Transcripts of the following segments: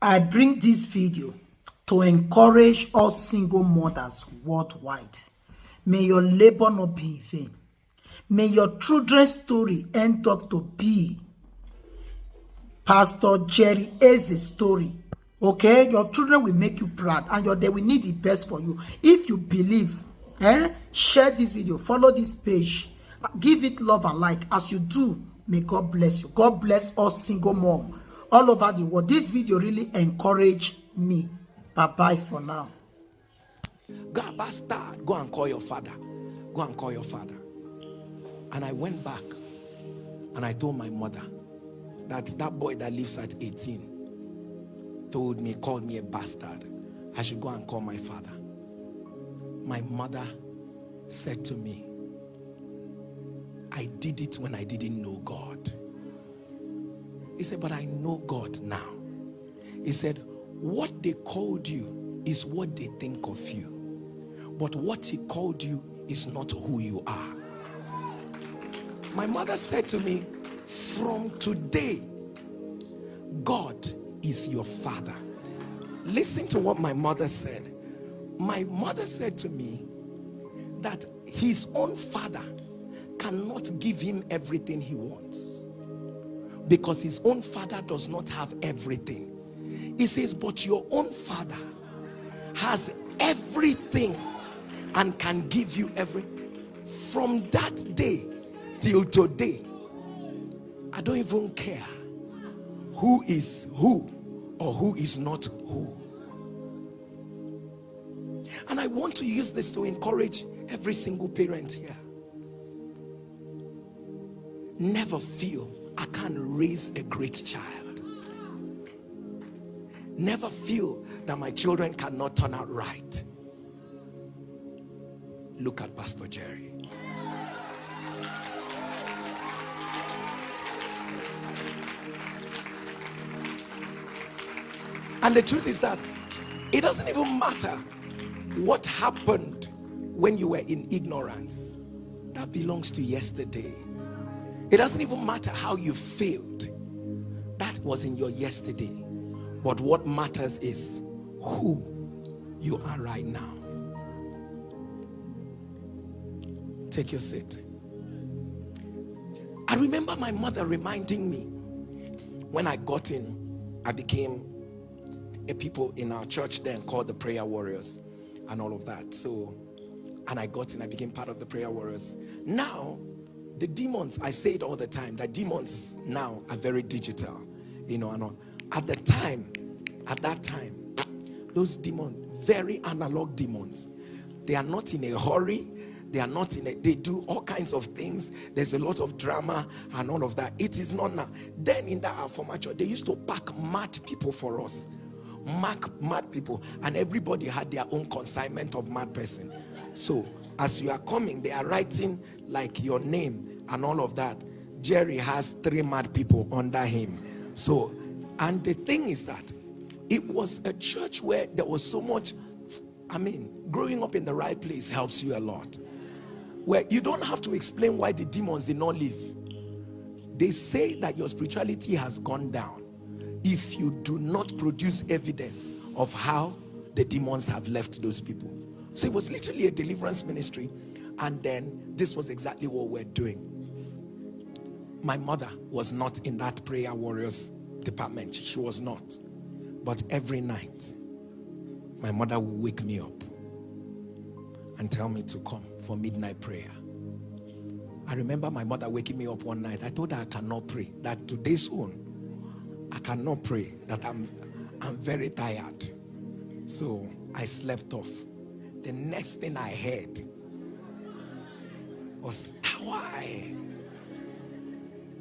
I bring this video to encourage all single mothers worldwide. May your labor not be in vain. May your children's story end up to be Pastor Jerry Eze's story. Okay? Your children will make you proud and they will need the best for you. If you believe, share this video, follow this page, give it love and like. As you do, may God bless you. God bless all single mom all over the world. This video really encouraged me. Bye-bye for now. Go, bastard, go and call your father. Go and call your father. And I went back and I told my mother that boy that lives at 18 called me a bastard. I should go and call my father. My mother said to me, I did it when I didn't know God. He said, but I know God now. He said, what they called you is what they think of you. But what he called you is not who you are. My mother said to me, from today, God is your father. Listen to what my mother said. My mother said to me that his own father cannot give him everything he wants, because his own father does not have everything. He says, but your own father has everything and can give you everything. From that day till today, I don't even care who is who or who is not who. And I want to use this to encourage every single parent here. Never feel I can't raise a great child. Never feel that my children cannot turn out right. Look at Pastor Jerry. And the truth is that it doesn't even matter what happened when you were in ignorance. That belongs to yesterday. It doesn't even matter how you failed. That was in your yesterday. But what matters is who you are right now. Take your seat. I remember my mother reminding me when I got in, I became a people in our church then called the Prayer Warriors and all of that. So, and I got in, I became part of the Prayer Warriors. Now, the demons, I say it all the time, that demons now are very digital, you know, and at that time, those demons, very analog demons, they are not in a hurry. They are not in a, they do all kinds of things. There's a lot of drama and all of that. It is not now. Then in that former church, they used to pack mad people for us. Mad people, and everybody had their own consignment of mad person. So as you are coming, they are writing like your name and all of that. Jerry has 3 mad people under him. So, and the thing is that it was a church where there was so much, I mean, growing up in the right place helps you a lot, where you don't have to explain why the demons did not leave. They say that your spirituality has gone down if you do not produce evidence of how the demons have left those people. So it was literally a deliverance ministry, and then this was exactly what we're doing. My mother was not in that Prayer Warriors department. She was not. But every night, my mother would wake me up and tell me to come for midnight prayer. I remember my mother waking me up one night. I told her I cannot pray, that today's own, I cannot pray, that I'm very tired. So I slept off. The next thing I heard was Tawai.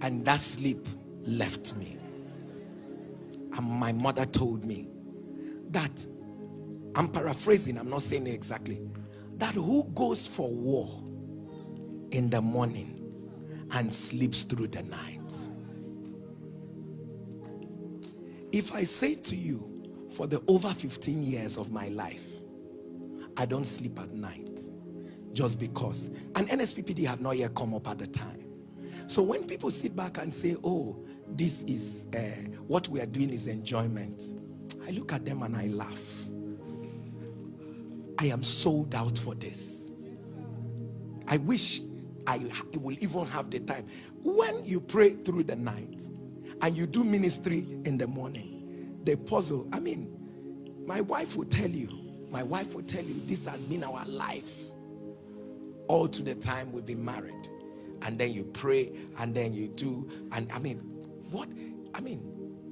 And that sleep left me. And my mother told me that, I'm paraphrasing, I'm not saying it exactly, that who goes for war in the morning and sleeps through the night? If I say to you, for the over 15 years of my life, I don't sleep at night, just because. And NSPPD had not yet come up at the time. So when people sit back and say, oh, this is what we are doing is enjoyment, I look at them and I laugh. I am sold out for this. I wish I will even have the time. When you pray through the night and you do ministry in the morning, the puzzle, I mean, my wife will tell you, this has been our life all to the time we've been married. And then you pray, and then you do, and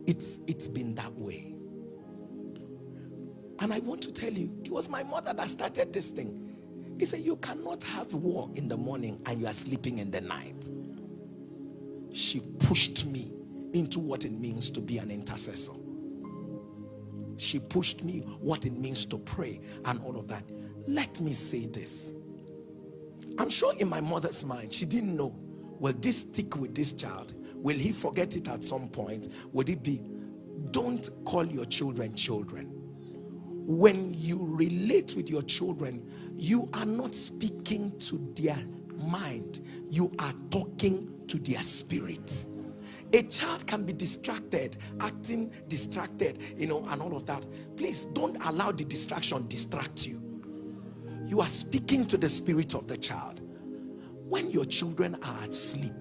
it's been that way. And I want to tell you, it was my mother that started this thing. He said, you cannot have war in the morning and you are sleeping in the night. She pushed me into what it means to be an intercessor. She pushed me what it means to pray and all of that. Let me say this. I'm sure in my mother's mind, she didn't know, will this stick with this child? Will he forget it at some point? Would it be, don't call your children children. When you relate with your children, you are not speaking to their mind. You are talking to their spirit. A child can be distracted, acting distracted, and all of that. Please don't allow the distraction distract you. You are speaking to the spirit of the child. When your children are at sleep,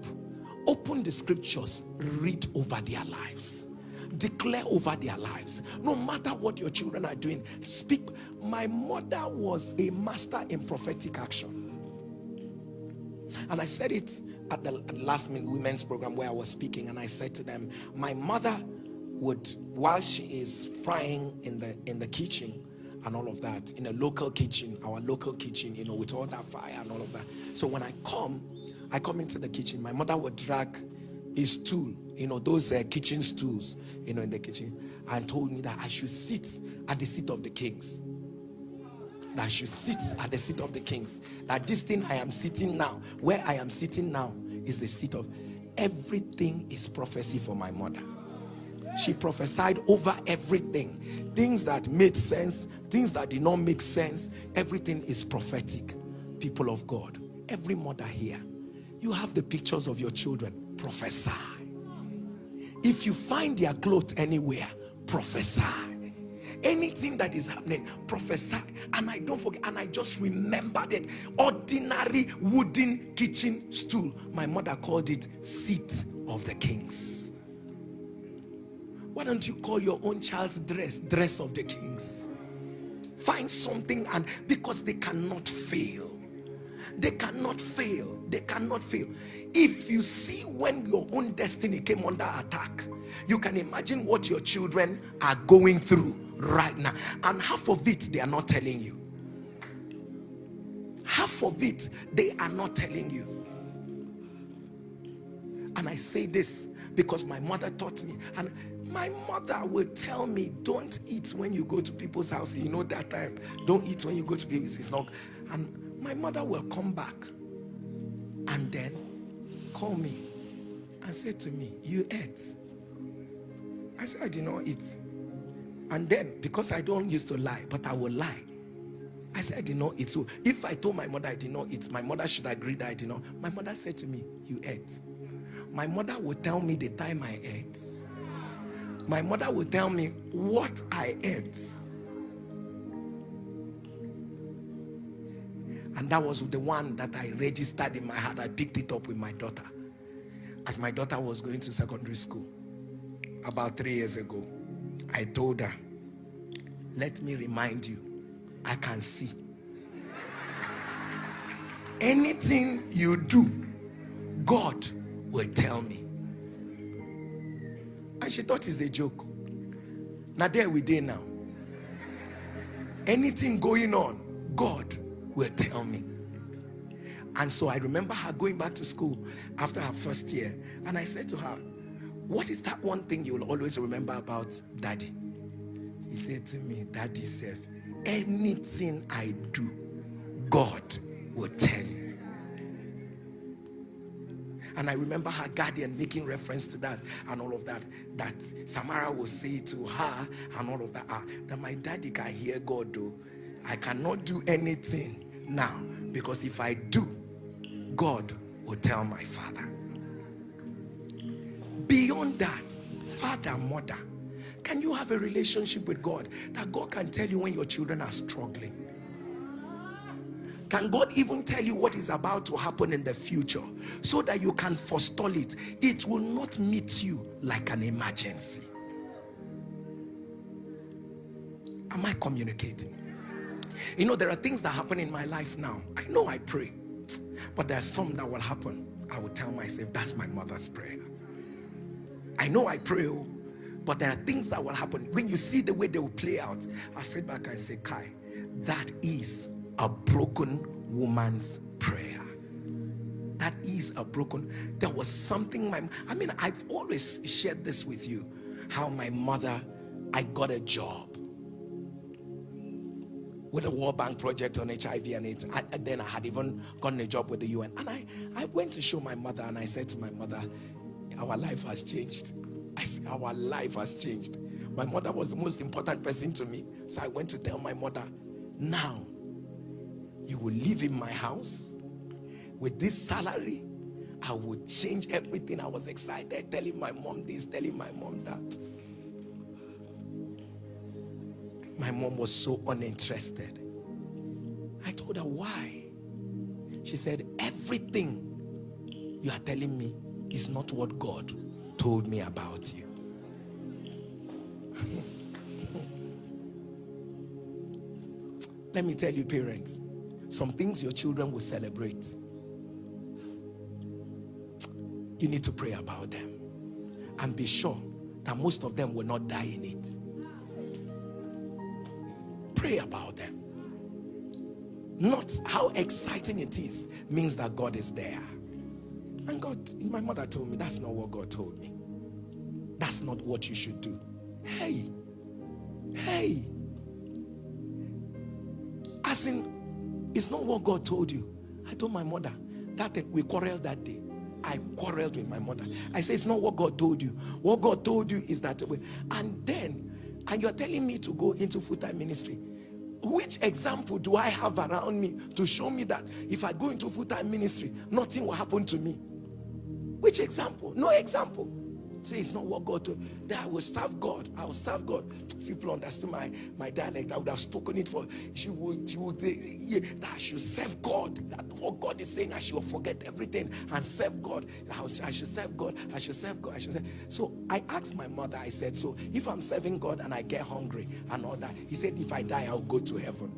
open the scriptures, read over their lives. Declare over their lives. No matter what your children are doing, speak. My mother was a master in prophetic action. And I said it at the last women's program where I was speaking, and I said to them, my mother would, while she is frying in the kitchen and all of that, in a local kitchen, our local kitchen, with all that fire and all of that. So when I come into the kitchen, my mother would drag a stool, those kitchen stools, in the kitchen, and told me that I should sit at the seat of the kings. That I should sit at the seat of the kings. That this thing I am sitting now, where I am sitting now, is the seat of. Everything is prophecy for my mother. She prophesied over everything. Things that made sense, things that did not make sense. Everything is prophetic. People of God, every mother here, you have the pictures of your children. Prophesy. If you find their clothes anywhere, prophesy. Anything that is happening, prophesy. And I don't forget, and I just remembered it. Ordinary wooden kitchen stool. My mother called it seat of the kings. Why don't you call your own child's dress of the kings? Find something, and because they cannot fail. They cannot fail. They cannot fail. If you see when your own destiny came under attack, you can imagine what your children are going through right now. And half of it, they are not telling you. Half of it, they are not telling you. And I say this because my mother taught me. And my mother will tell me, don't eat when you go to people's house. You know that time. Don't eat when you go to people's house. It's not. And my mother will come back and then call me and say to me, you ate? I said, I did not eat. And then, because I don't used to lie, but I will lie, I said I did not eat. So if I told my mother I did not eat, my mother should agree that I did not. My mother said to me, you ate. My mother would tell me the time I ate. My mother would tell me what I ate. And that was the one that I registered in my heart. I picked it up with my daughter. As my daughter was going to secondary school, about 3 years ago, I told her, let me remind you, I can see. Anything you do, God will tell me. And she thought it's a joke. Now there we did now. Anything going on, God will tell me. And so I remember her going back to school after her first year, and I said to her, what is that one thing you will always remember about Daddy? He said to me, Daddy said, anything I do, God will tell you. And I remember her guardian making reference to that and all of that, that Samara will say to her and all of that, that my daddy can hear God though. I cannot do anything now, because if I do, God will tell my father. Beyond that, father, mother, Can you have a relationship with God that God can tell you when your children are struggling? Can God even tell you what is about to happen in the future so that you can forestall it? It will not meet you like an emergency. Am I communicating? You know, there are things that happen in my life now. I know I pray, but there's some that will happen. I will tell myself, that's my mother's prayer. I know I pray, but there are things that will happen. When you see the way they will play out, I sit back and say, Kai, that is a broken woman's prayer. That is a broken. There was something I've always shared this with you, how my mother, I got a job with a World Bank project on HIV and AIDS. Then I had even gotten a job with the UN. And I went to show my mother, and I said to my mother, our life has changed. I said, our life has changed. My mother was the most important person to me. So I went to tell my mother, now you will live in my house with this salary. I will change everything. I was excited, telling my mom this, telling my mom that. My mom was so uninterested. I told her, why? She said, everything you are telling me is not what God told me about you. Let me tell you, parents, some things your children will celebrate, you need to pray about them and be sure that most of them will not die in it. Pray about them. Not how exciting it is means that God is there. And my mother told me, that's not what God told me. That's not what you should do. Hey. As in, it's not what God told you. I told my mother that we quarreled that day. I quarreled with my mother. I said, it's not what God told you. What God told you is that way. And you're telling me to go into full-time ministry. Which example do I have around me to show me that if I go into full-time ministry, nothing will happen to me? Which example? No example. Say it's not what God told. That I will serve God. I will serve God. If people understood my dialect, I would have spoken it for. She would that I should serve God. That what God is saying, I should forget everything and serve God. I should serve God. I should serve God. I should serve. So I asked my mother. I said, so if I'm serving God and I get hungry and all that, he said, if I die, I'll go to heaven.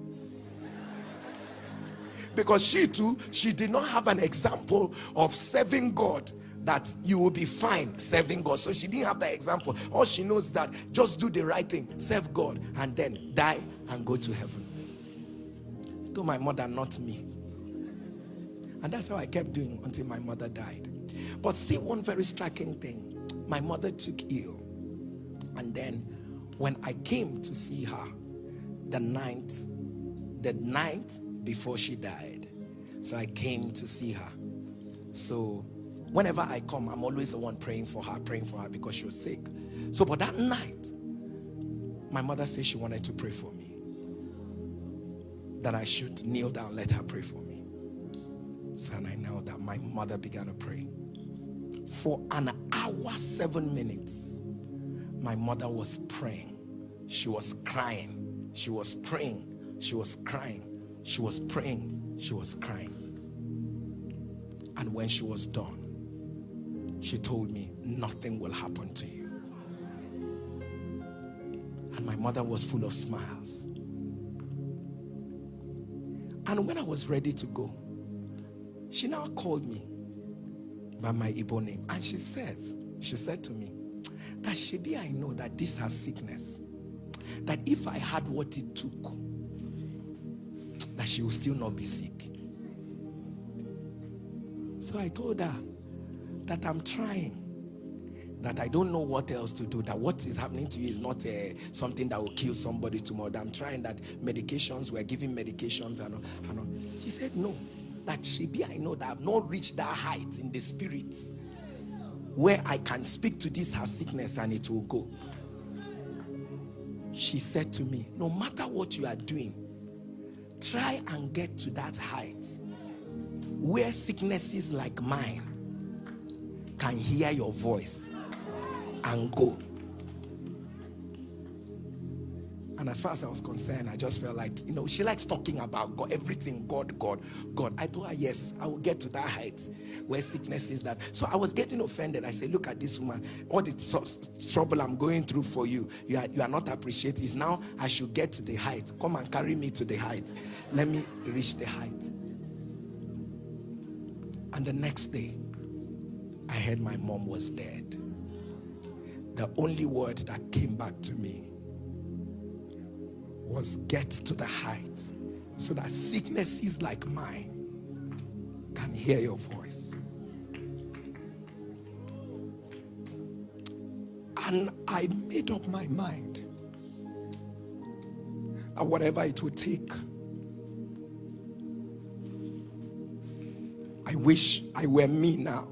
Because she too, she did not have an example of serving God, that you will be fine serving God. So she didn't have that example. All she knows that just do the right thing, serve God, and then die and go to heaven. I told my mother, not me. And that's how I kept doing until my mother died. But see one very striking thing. My mother took ill. And then when I came to see her the night before she died, so I came to see her. So whenever I come, I'm always the one praying for her because she was sick. So, but that night, my mother said she wanted to pray for me. That I should kneel down, let her pray for me. So, and I knelt down. My mother began to pray. For an hour, 7 minutes, my mother was praying. She was crying. She was praying. She was crying. She was praying. She was crying. And when she was done, she told me, nothing will happen to you. And my mother was full of smiles. And when I was ready to go, she now called me by my Igbo name. And she said to me, that Shebi, I know that this has sickness. That if I had what it took, that she will still not be sick. So I told her that I'm trying, that I don't know what else to do, that what is happening to you is not something that will kill somebody tomorrow. That I'm trying, that medications, we're giving medications and all. She said no, that Shebi, I know that I've not reached that height in the spirit where I can speak to this her sickness and it will go. She said to me, no matter what you are doing, try and get to that height where sicknesses like mine can hear your voice and go. And as far as I was concerned, I just felt like, she likes talking about God, everything, God. I told her, yes, I will get to that height where sickness is that. So I was getting offended. I said, look at this woman, all the trouble I'm going through for you. You are not appreciating. It's now I should get to the height. Come and carry me to the height. Let me reach the height. And the next day, I heard my mom was dead. The only word that came back to me was get to the height so that sicknesses like mine can hear your voice. And I made up my mind that whatever it would take, I wish I were me now.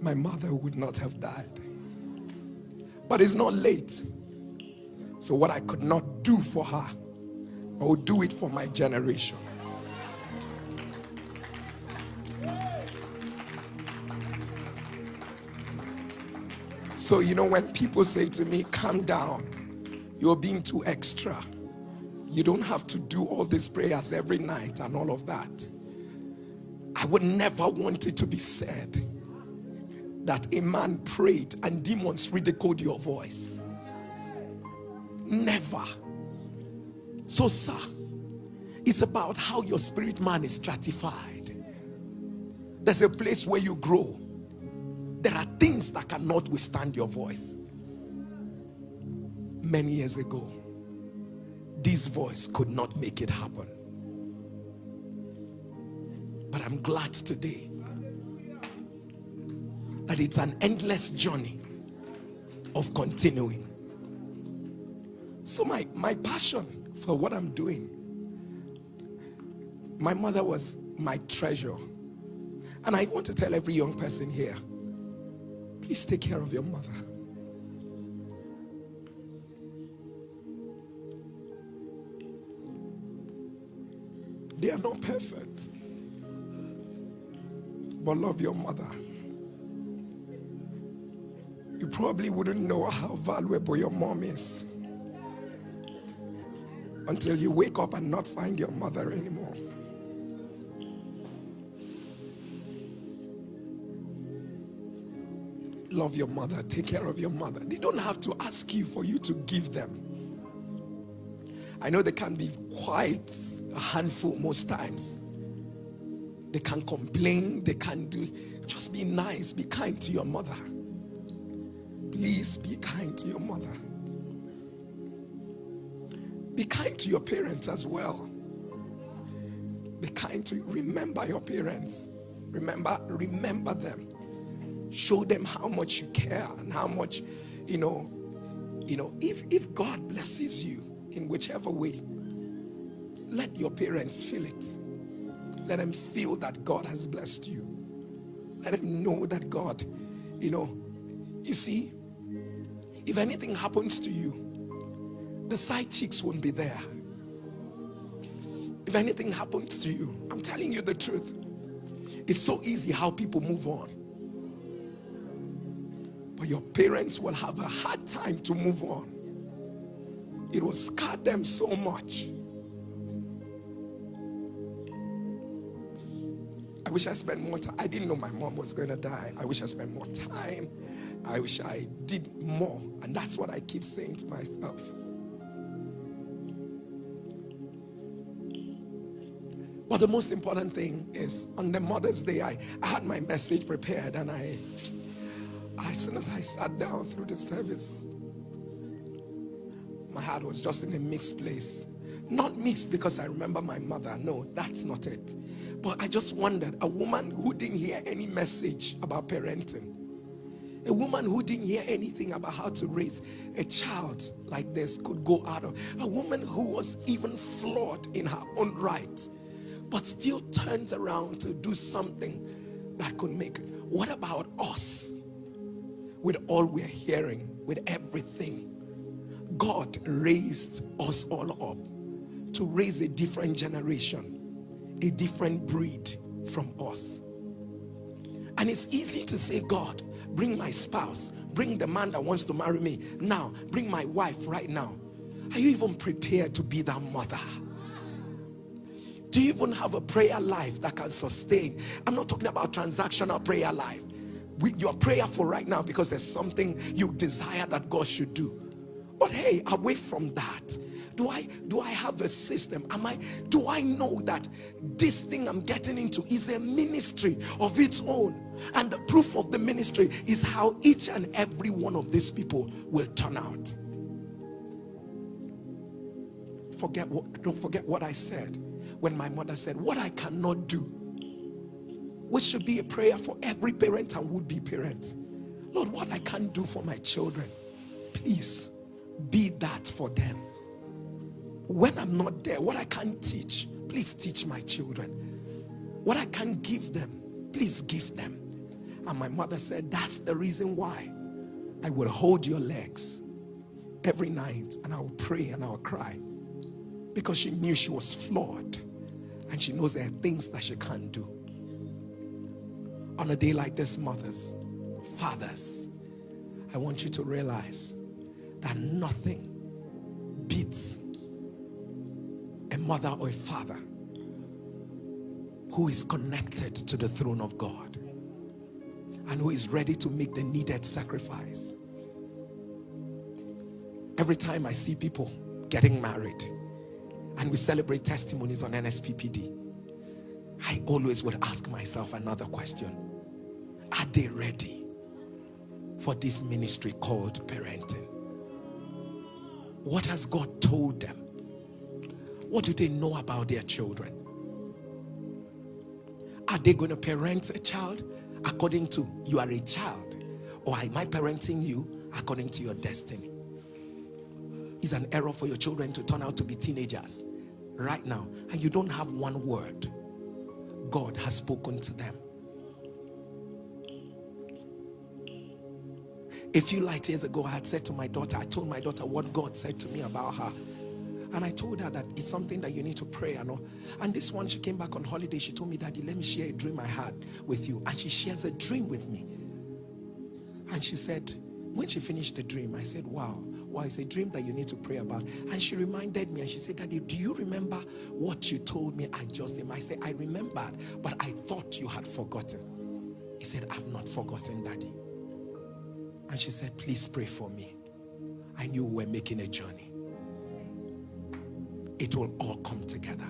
My mother would not have died. But it's not late. So what I could not do for her, I will do it for my generation. So when people say to me, calm down, you're being too extra. You don't have to do all these prayers every night and all of that. I would never want it to be said that a man prayed and demons ridiculed your voice. Never. So, sir, it's about how your spirit man is stratified. There's a place where you grow. There are things that cannot withstand your voice. Many years ago, this voice could not make it happen. But I'm glad today that it's an endless journey of continuing. So my passion for what I'm doing, my mother was my treasure. And I want to tell every young person here, please take care of your mother. They are not perfect, but love your mother. You probably wouldn't know how valuable your mom is until you wake up and not find your mother anymore. Love your mother, take care of your mother. They don't have to ask you for you to give them. I know they can be quite a handful most times. They can complain, they can do. Just be nice, be kind to your mother. Please be kind to your mother. Be kind to your parents as well. Be kind to, remember your parents. Remember them. Show them how much you care and how much, if God blesses you in whichever way, let your parents feel it. Let them feel that God has blessed you. Let them know that God, you see, if anything happens to you, the side chicks won't be there. If anything happens to you, I'm telling you the truth. It's so easy how people move on. But your parents will have a hard time to move on. It will scar them so much. I wish I spent more time. I didn't know my mom was going to die. I wish I spent more time. I wish I did more. And that's what I keep saying to myself. But the most important thing is, on the Mother's Day, I had my message prepared, and as soon as I sat down through the service, my heart was just in a mixed place. Not mixed because I remember my mother. No, that's not it. But I just wondered, a woman who didn't hear any message about parenting, a woman who didn't hear anything about how to raise a child like this could go out of, a woman who was even flawed in her own right, but still turns around to do something that could make it. What about us? With all we're hearing, with everything, God raised us all up to raise a different generation, a different breed from us. And it's easy to say, God, bring my spouse, bring the man that wants to marry me now, bring my wife right now. Are you even prepared to be that mother? Do you even have a prayer life that can sustain? I'm not talking about transactional prayer life. You're prayerful right now because there's something you desire that God should do. But hey, away from that, do I have a system? Do I know that this thing I'm getting into is a ministry of its own? And the proof of the ministry is how each and every one of these people will turn out. Don't forget what I said when my mother said, what I cannot do, which should be a prayer for every parent and would-be parent. Lord, what I can't do for my children, please be that for them. When I'm not there, what I can't teach, please teach my children. What I can't give them, please give them. And my mother said, that's the reason why I will hold your legs every night and I will pray and I will cry. Because she knew she was flawed and she knows there are things that she can't do. On a day like this, mothers, fathers, I want you to realize that nothing beats a mother or a father who is connected to the throne of God and who is ready to make the needed sacrifice. Every time I see people getting married and we celebrate testimonies on NSPPD, I always would ask myself another question. Are they ready for this ministry called parenting? What has God told them? What do they know about their children? Are they going to parent a child according to you are a child? Or am I parenting you according to your destiny? It's an error for your children to turn out to be teenagers right now and you don't have one word. God has spoken to them. A few light years ago, I had said to my daughter, I told my daughter what God said to me about her. And I told her that it's something that you need to pray and all. And this one, she came back on holiday. She told me, Daddy, let me share a dream I had with you. And she shares a dream with me. And she said, when she finished the dream, I said, wow, it's a dream that you need to pray about. And she reminded me and she said, Daddy, do you remember what you told me I just did? I said, I remembered, but I thought you had forgotten. He said, I've not forgotten, Daddy. And she said, please pray for me. I knew we were making a journey. It will all come together.